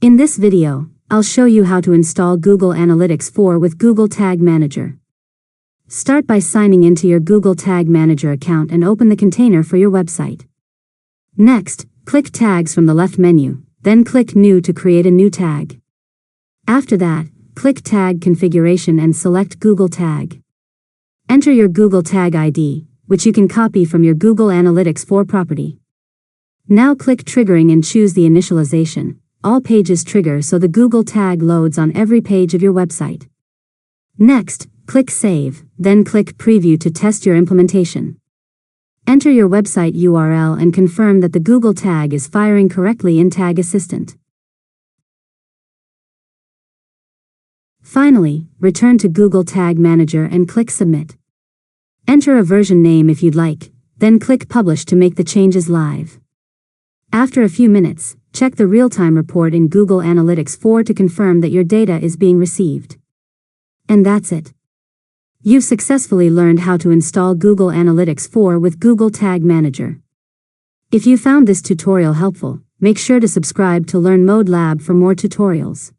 In this video, I'll show you how to install Google Analytics 4 with Google Tag Manager. Start by signing into your Google Tag Manager account and open the container for your website. Next, click Tags from the left menu, then click New to create a new tag. After that, click Tag Configuration and select Google Tag. Enter your Google Tag ID, which you can copy from your Google Analytics 4 property. Now click Triggering and choose the initialization. All pages trigger so the Google tag loads on every page of your website. Next, click Save, then click Preview to test your implementation. Enter your website URL and confirm that the Google tag is firing correctly in Tag Assistant. Finally, return to Google Tag Manager and click Submit. Enter a version name if you'd like, then click Publish to make the changes live. After a few minutes, check the real-time report in Google Analytics 4 to confirm that your data is being received. And that's it. You've successfully learned how to install Google Analytics 4 with Google Tag Manager. If you found this tutorial helpful, make sure to subscribe to Learn Mode Lab for more tutorials.